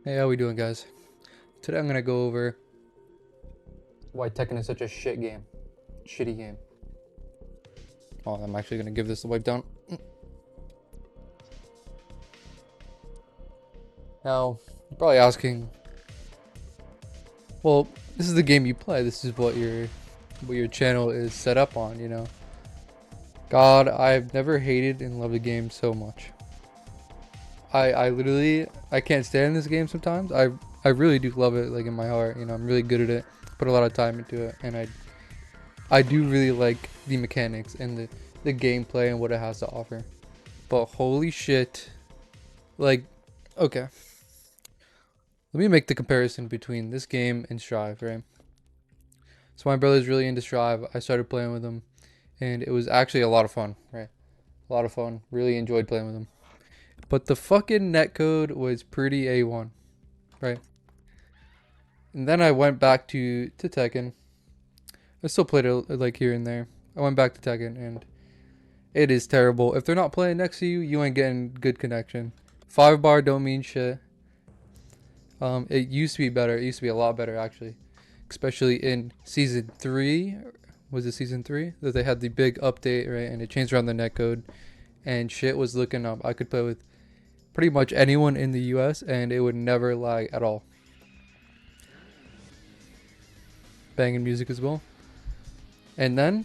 Hey, how we doing, guys? Today I'm gonna go over why Tekken is such a shitty game. Oh, I'm actually gonna give this a wipe down. Now, you're probably asking, well, this is the game you play. This is what your channel is set up on, you know. God, I've never hated and loved a game so much. I literally I can't stand this game sometimes. I really do love it, like in my heart. You know, I'm really good at it. Put a lot of time into it, and I do really like the mechanics and the gameplay and what it has to offer. But holy shit. Like, okay. Let me make the comparison between this game and Strive, right? So my brother's really into Strive. I started playing with him and it was actually a lot of fun, right? A lot of fun. Really enjoyed playing with him. But the fucking netcode was pretty A1, right? And then I went back to Tekken. I still played it like here and there. I went back to Tekken and it is terrible. If they're not playing next to you, you ain't getting good connection. 5 bar don't mean shit. It used to be better. It used to be a lot better actually, especially in season three. Was it season three that they had the big update, right? And it changed around the netcode, and shit was looking up. I could play with pretty much anyone in the U.S. and it would never lag at all. Banging music as well. And then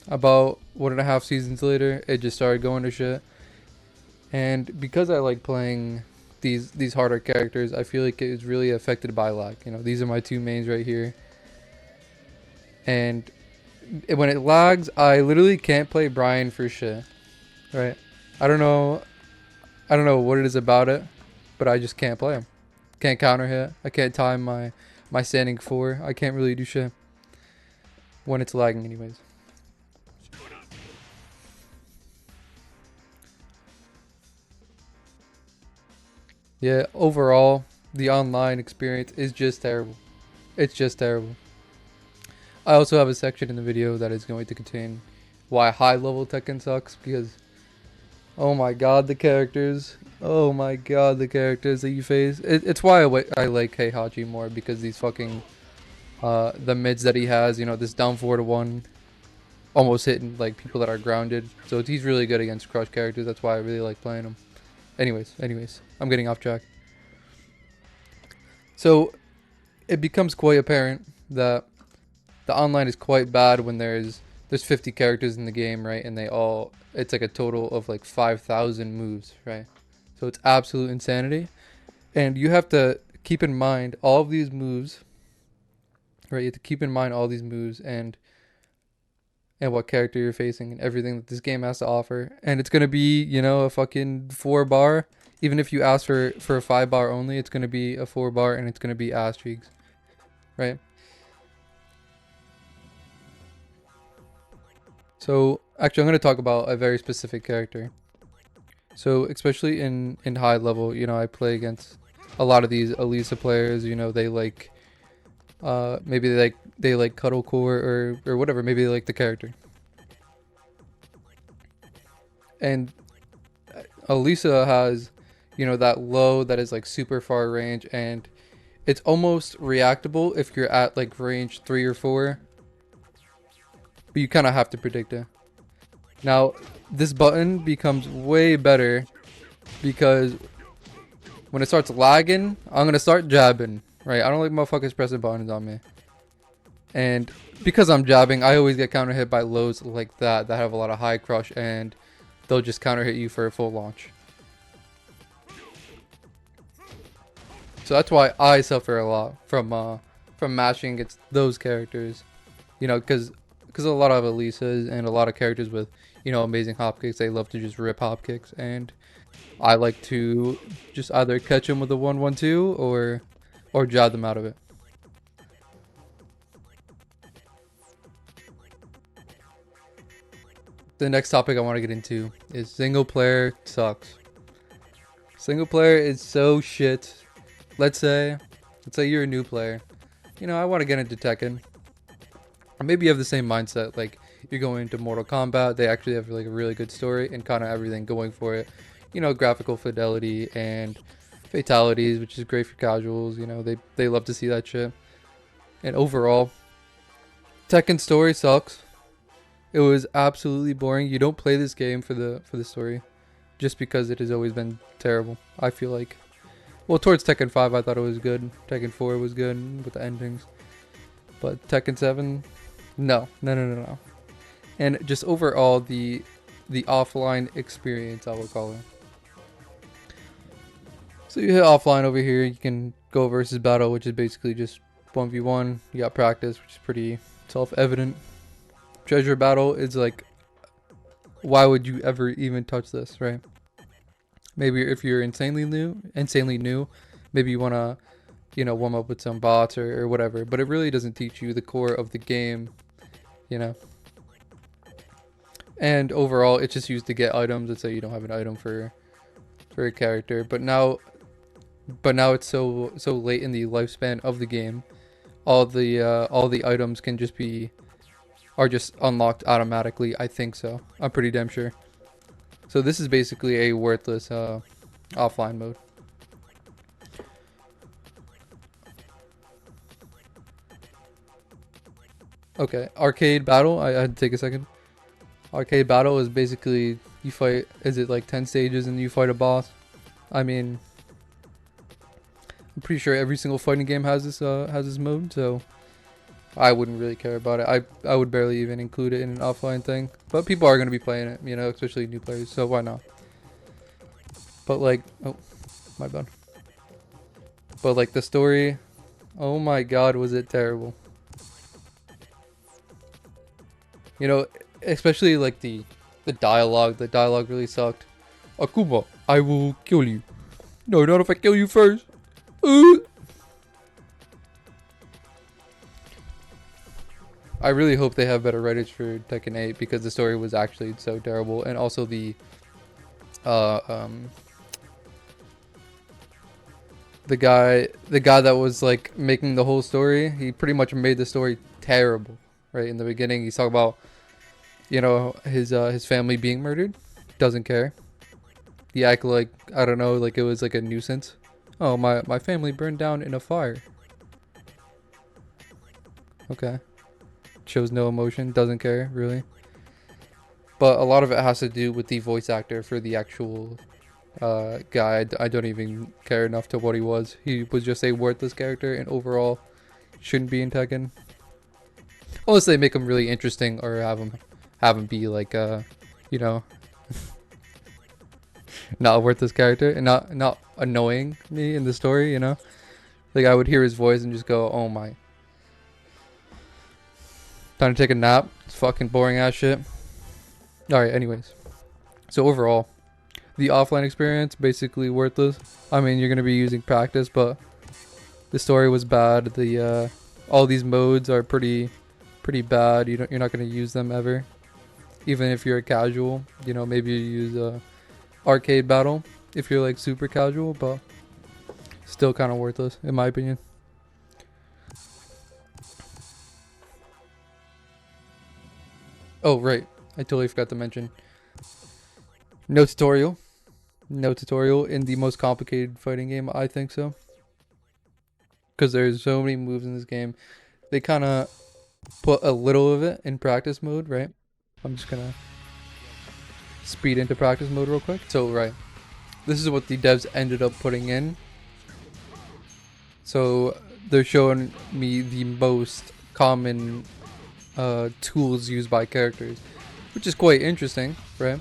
about 1.5 seasons later, it just started going to shit. And because I like playing these harder characters, I feel like it is really affected by lag. You know, these are my two mains right here, and when it lags, I literally can't play Brian for shit. Right? I don't know. I don't know what it is about it, but I just can't play him. Can't counter hit. I can't time my standing four. I can't really do shit when it's lagging, anyways. Yeah. Overall, the online experience is just terrible. It's just terrible. I also have a section in the video that is going to contain why high level Tekken sucks because oh my god the characters. Oh my god the characters that you face. It's why I like Heihachi more because these fucking the mids that he has, you know, this down 4 to 1 almost hitting like people that are grounded. So he's really good against crush characters. That's why I really like playing him. Anyways, I'm getting off track. So it becomes quite apparent that the online is quite bad when there's 50 characters in the game, right? And they all it's like a total of like 5,000 moves, right? So it's absolute insanity. And you have to keep in mind all of these moves, right? You have to keep in mind all these moves and what character you're facing and everything that this game has to offer. And it's gonna be, you know, a fucking 4 bar. Even if you ask for a 5 bar only, it's gonna be a 4 bar and it's gonna be ass cheeks, right? So actually, I'm gonna talk about a very specific character. So especially in high level, you know, I play against a lot of these Elisa players. You know, they like maybe they like cuddlecore or whatever. Maybe they like the character. And Elisa has, you know, that low that is like super far range, and it's almost reactable if you're at like range 3 or 4. But you kind of have to predict it. Now, this button becomes way better because when it starts lagging, I'm gonna start jabbing. Right? I don't like motherfuckers pressing buttons on me. And because I'm jabbing, I always get counter hit by lows like that have a lot of high crush, and they'll just counter hit you for a full launch. So that's why I suffer a lot from mashing against those characters. You know, because a lot of Elisas and a lot of characters with, you know, amazing hop kicks, they love to just rip hop kicks, and I like to just either catch them with a 1-1-2 or jab them out of it. The next topic I want to get into is single player sucks. Single player is so shit. Let's say you're a new player. You know, I want to get into Tekken. Or maybe you have the same mindset, like you're going into Mortal Kombat. They actually have like a really good story and kind of everything going for it. You know, graphical fidelity and fatalities, which is great for casuals. You know, they love to see that shit. And overall, Tekken story sucks. It was absolutely boring. You don't play this game for the story, just because it has always been terrible. I feel like. Well, towards Tekken 5, I thought it was good. Tekken 4 was good with the endings, but Tekken 7, no. And just overall, the offline experience, I would call it. So you hit offline over here. You can go versus battle, which is basically just 1v1. You got practice, which is pretty self-evident. Treasure battle is like, why would you ever even touch this, right? Maybe if you're insanely new, maybe you want to, you know, warm up with some bots or whatever. But it really doesn't teach you the core of the game, you know. And overall, it's just used to get items. Let's say you don't have an item for a character, but now it's so late in the lifespan of the game. All the items can just are just unlocked automatically. I think so. I'm pretty damn sure. So this is basically a worthless offline mode. Okay, arcade battle. I had to take a second. Arcade battle is basically you fight. Is it like 10 stages and you fight a boss? I mean, I'm pretty sure every single fighting game has this mode. So I wouldn't really care about it. I would barely even include it in an offline thing. But people are gonna be playing it, you know, especially new players. So why not? But like, oh, my bad. But like the story, oh my god, was it terrible. You know, especially like the dialogue. The dialogue really sucked. Akuma, I will kill you. No, not if I kill you first. I really hope they have better writers for Tekken 8 because the story was actually so terrible, and also the guy that was like making the whole story, he pretty much made the story terrible. Right in the beginning, he's talking about, you know, his family being murdered. Doesn't care. He act like, I don't know, like it was like a nuisance. Oh, my family burned down in a fire. Okay. Shows no emotion. Doesn't care, really. But a lot of it has to do with the voice actor for the actual guy. I don't even care enough to what he was. He was just a worthless character and overall shouldn't be in Tekken. Unless they make him really interesting or have him be like you know, not a worthless character and not annoying me in the story, you know. Like I would hear his voice and just go, "Oh my. Time to take a nap." It's fucking boring ass shit. Alright, anyways. So overall, the offline experience basically worthless. I mean, you're gonna be using practice, but the story was bad. The all these modes are pretty bad. You're not gonna use them ever. Even if you're a casual, you know, maybe you use arcade battle if you're like super casual, but still kind of worthless in my opinion. Oh right, I totally forgot to mention. No tutorial. No tutorial in the most complicated fighting game, I think so. Because there's so many moves in this game. They kind of put a little of it in practice mode, right? I'm just gonna speed into practice mode real quick. So, right. This is what the devs ended up putting in. So, they're showing me the most common tools used by characters, which is quite interesting, right?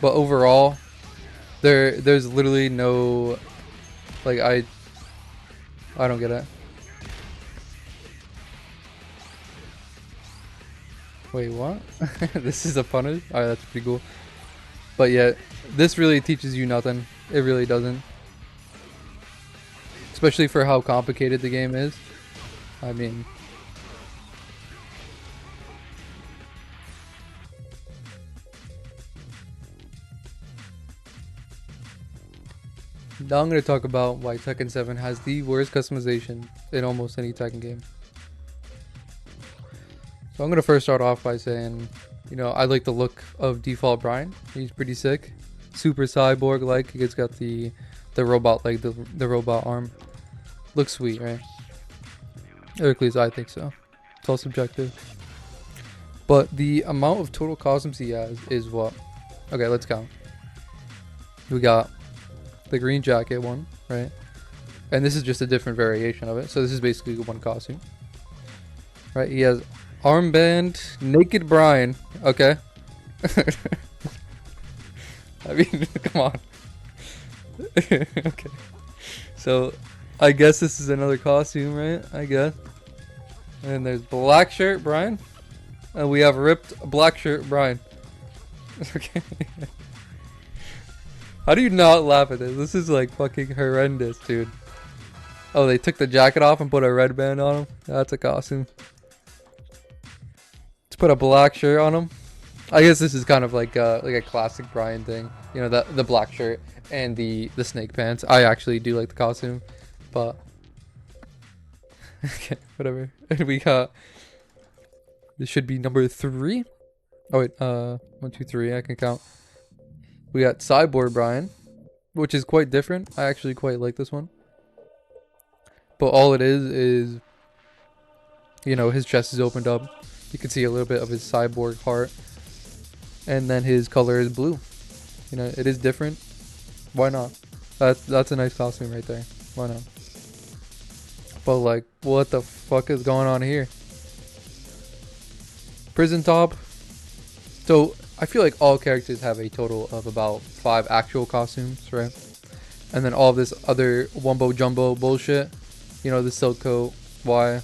But overall, there's literally no, like, I don't get it. Wait, what? This is a punish? Alright, that's pretty cool. But yeah, this really teaches you nothing. It really doesn't. Especially for how complicated the game is. I mean, now I'm going to talk about why Tekken 7 has the worst customization in almost any Tekken game. So I'm going to first start off by saying You know, I like the look of Default Brian. He's pretty sick. Super cyborg like. He's got the robot leg, the robot arm. Looks sweet, right? Or at least I think so. It's all subjective. But the amount of total costumes he has is what? Okay, let's count. We got the green jacket one, right? And this is just a different variation of it. So this is basically one costume. Right? He has armband, naked Brian. Okay. I mean, come on. Okay. So, I guess this is another costume, right? I guess. And there's black shirt, Brian. And we have ripped black shirt, Brian. Okay. How do you not laugh at this? This is like fucking horrendous, dude. Oh, they took the jacket off and put a red band on him? That's a costume. Let's put a black shirt on him. I guess this is kind of like a classic Brian thing. You know, the black shirt and the snake pants. I actually do like the costume, but okay, whatever. And we got, this should be number 3. Oh wait, 1, 2, 3. I can count. We got Cyborg Brian, which is quite different. I actually quite like this one. But all it is, you know, his chest is opened up. You can see a little bit of his cyborg heart. And then his color is blue. You know, it is different. Why not? That's a nice costume right there. Why not? But like, what the fuck is going on here? Prison top. So I feel like all characters have a total of about 5 actual costumes, right? And then all of this other wumbo jumbo bullshit. You know, the silk coat. Why?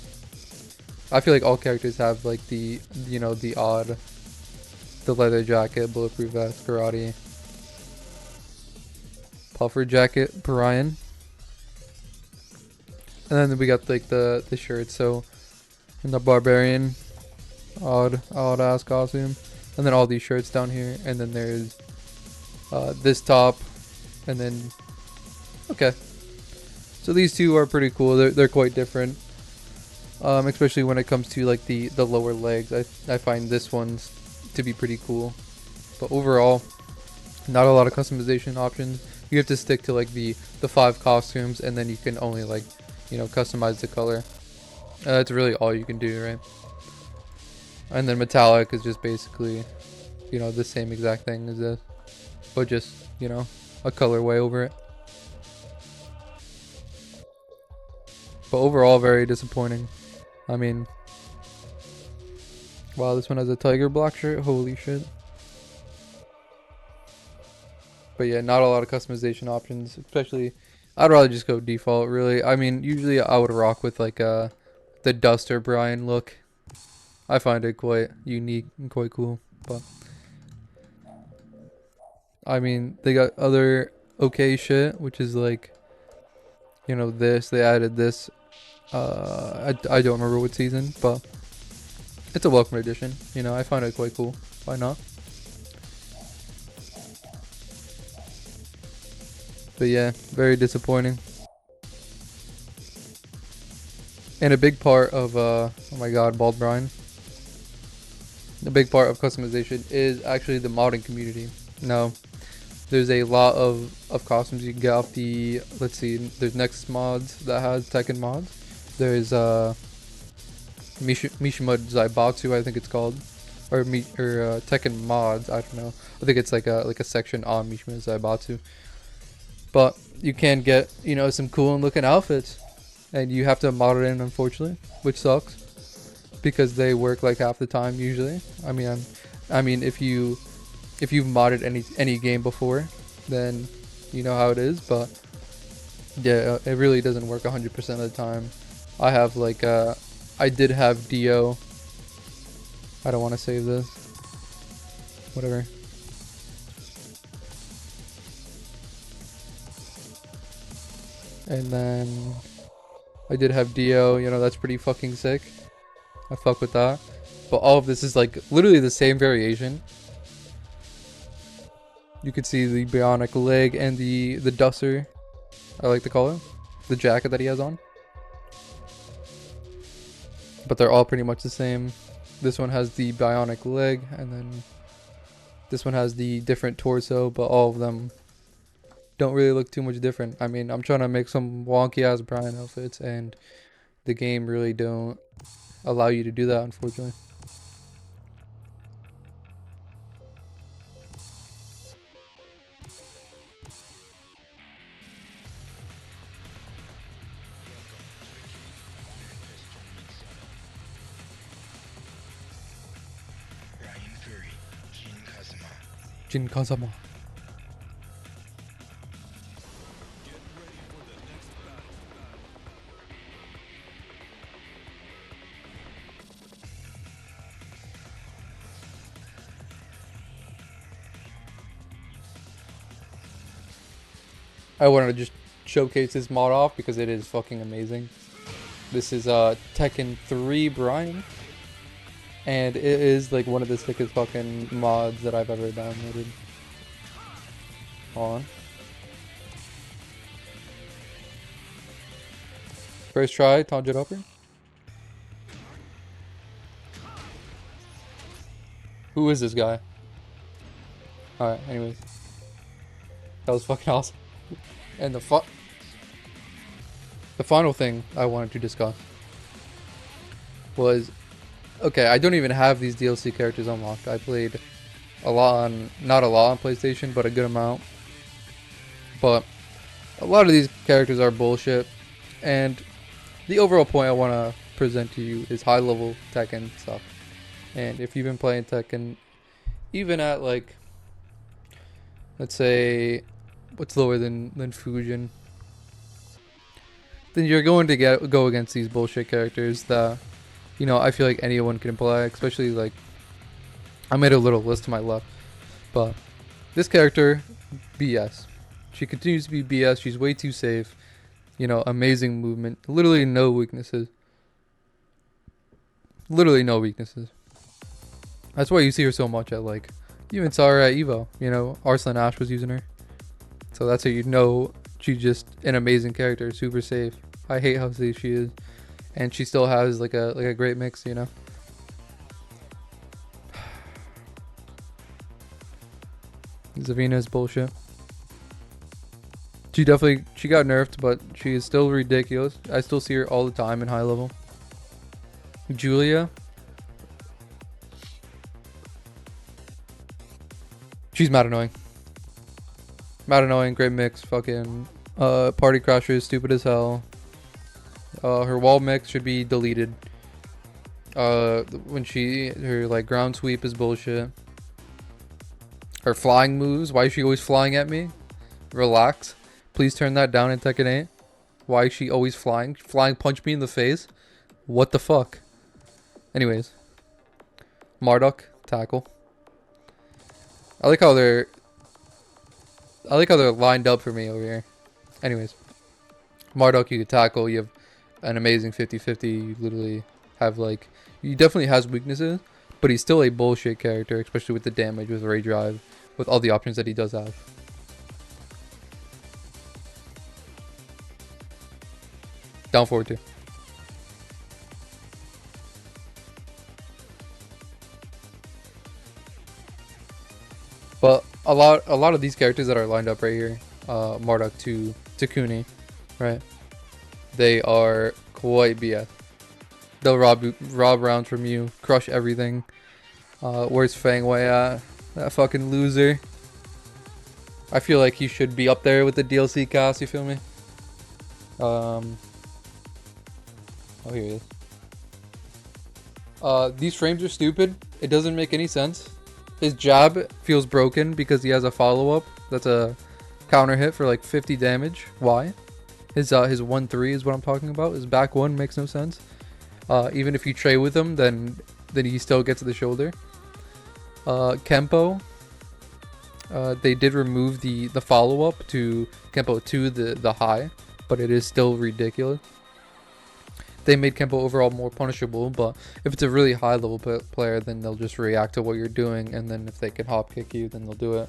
I feel like all characters have like the, you know, the odd, the leather jacket, bulletproof vest, karate, puffer jacket, Brian. And then we got like the shirt. So, and the barbarian, odd ass costume. And then all these shirts down here. And then there's this top. And then, okay. So these two are pretty cool. They're quite different. Especially when it comes to like the lower legs. I find this one's to be pretty cool. But overall, not a lot of customization options. You have to stick to like the 5 costumes, and then you can only like, you know, customize the color. That's really all you can do, right? And then metallic is just basically, you know, the same exact thing as this, but just, you know, a colorway over it. But overall, very disappointing. I mean, wow, this one has a tiger black shirt. Holy shit. But yeah, not a lot of customization options. Especially, I'd rather just go default, really. I mean, usually I would rock with like the Duster Brian look. I find it quite unique and quite cool. But I mean, they got other okay shit, which is like, you know, this. They added this. I don't remember what season, but it's a welcome addition. You know, I find it quite cool. Why not? But yeah, very disappointing. And a big part of, oh my god, Bald Brian. The big part of customization is actually the modding community. Now, there's a lot of costumes you can get off the, let's see, there's Next Mods that has Tekken mods. There's Mishima Zaibatsu, I think it's called, or Tekken mods. I don't know. I think it's like a section on Mishima Zaibatsu. But you can get, you know, some cool looking outfits, and you have to mod it in, unfortunately, which sucks because they work like half the time usually. I mean, if you've modded any game before, then you know how it is. But yeah, it really doesn't work 100% of the time. I have like I did have Dio. I don't want to save this. Whatever. And then I did have Dio. You know, that's pretty fucking sick. I fuck with that. But all of this is like literally the same variation. You can see the bionic leg and the duster. I like the color. The jacket that he has on. But they're all pretty much the same. This one has the bionic leg, and then this one has the different torso, but all of them don't really look too much different. I mean, I'm trying to make some wonky ass Brian outfits, and the game really don't allow you to do that, unfortunately. Jin Kazama. I wanted to just showcase this mod off because it is fucking amazing. This is Tekken 3 Brian, and it is like one of the sickest fucking mods that I've ever downloaded. Hold on. First try, Tanjiro upper. Who is this guy? Alright, anyways. That was fucking awesome. And the final thing I wanted to discuss was, okay, I don't even have these DLC characters unlocked. I played a lot on, not a lot on PlayStation, but a good amount. But a lot of these characters are bullshit, and the overall point I want to present to you is high level Tekken stuff. And if you've been playing Tekken, even at like, let's say, what's lower than Fujin, then you're going to go against these bullshit characters that, you know, I feel like anyone can play, especially like, I made a little list to my left, but this character, BS. She continues to be BS. She's way too safe. You know, amazing movement. Literally no weaknesses. Literally no weaknesses. That's why you see her so much at like, you even saw her at Evo. You know, Arslan Ash was using her. So that's how you know she's just an amazing character, super safe. I hate how safe she is, and she still has like a great mix, you know. Zavina is bullshit. She got nerfed, but she is still ridiculous. I still see her all the time in high level. Julia, she's mad annoying. Mad annoying, great mix, fucking party crasher, stupid as hell. Her wall mix should be deleted. When her like ground sweep is bullshit. Her flying moves, why is she always flying at me? Relax. Please turn that down in Tekken 8. Why is she always flying? Flying punch me in the face? What the fuck? Anyways. Marduk, tackle. I like how they're lined up for me over here. Anyways. Marduk, you can tackle. You have an amazing 50-50. You literally have like... He definitely has weaknesses, but he's still a bullshit character, especially with the damage, with Ray Drive, with all the options that he does have. Down forward too. But a lot of these characters that are lined up right here, Marduk to Takuni, right? They are quite BS. They'll rob rounds from you, crush everything. Where's Fang Wei at? That fucking loser. I feel like he should be up there with the DLC cast, you feel me? Oh, here he is. These frames are stupid. It doesn't make any sense. His jab feels broken because he has a follow-up. That's a counter hit for like 50 damage. Why? His 1-3 is what I'm talking about. His back one makes no sense. Even if you trade with him, then he still gets the shoulder. Kempo. They did remove the follow-up to Kempo 2, the high, but it is still ridiculous. They made Kempo overall more punishable, but if it's a really high level player, then they'll just react to what you're doing, and then if they can hop kick you, then they'll do it.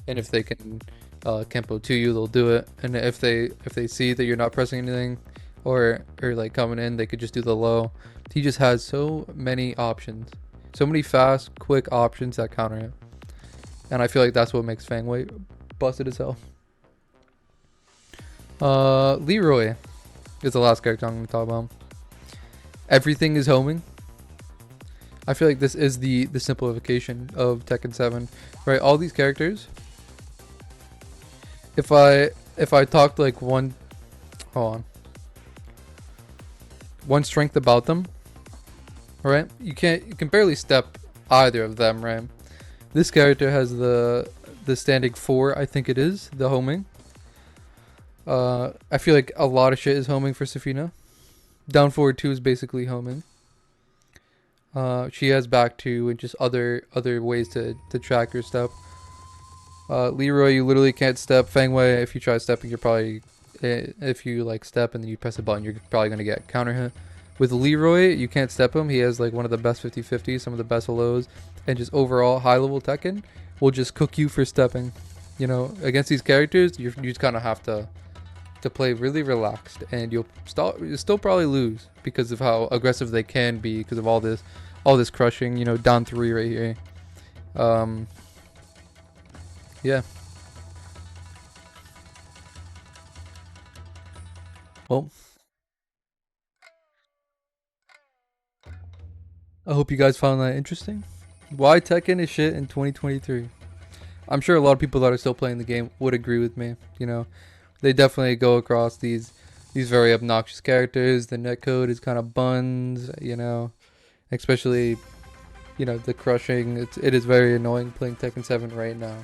And if they can Kempo to you, they'll do it. And if they see that you're not pressing anything or like coming in, they could just do the low. He just has so many options. So many fast, quick options that counter it. And I feel like that's what makes Fang Wei busted as hell. Leroy is the last character I'm going to talk about. Everything is homing. I feel like this is the simplification of Tekken 7, right? All these characters. If I talked like one strength about them, right? You can barely step either of them, right? This character has the standing 4, I think it is, the homing. I feel like a lot of shit is homing for Safina. Down forward 2 is basically homing. She has back 2 and just other ways to track your step. Leroy, you literally can't step. Fang Wei, if you try stepping, you're probably, if you like step and then you press a button, you're probably gonna get counter hit. With Leroy, you can't step him. He has like one of the best 50-50s, some of the best lows, and just overall high level Tekken will just cook you for stepping. You know, against these characters, you just kind of have to play really relaxed, and you'll still probably lose because of how aggressive they can be, because of all this crushing. You know, down 3 right here. Yeah. Well, I hope you guys found that interesting. Why Tekken is shit in 2023. I'm sure a lot of people that are still playing the game would agree with me. You know, they definitely go across these very obnoxious characters. The netcode is kind of buns, you know, especially, you know, the crushing. It is very annoying playing Tekken 7 right now,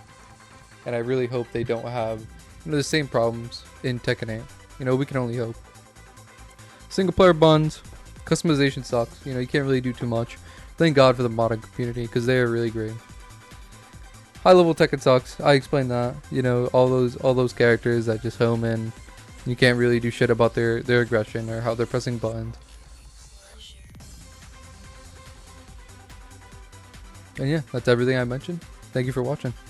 and I really hope they don't have, you know, the same problems in Tekken 8. You know, we can only hope. Single player buns, customization sucks. You know, you can't really do too much. Thank God for the modding community, because they are really great. High level Tekken sucks. I explained that. You know, all those characters that just home in. You can't really do shit about their aggression or how they're pressing buttons. And yeah, that's everything I mentioned. Thank you for watching.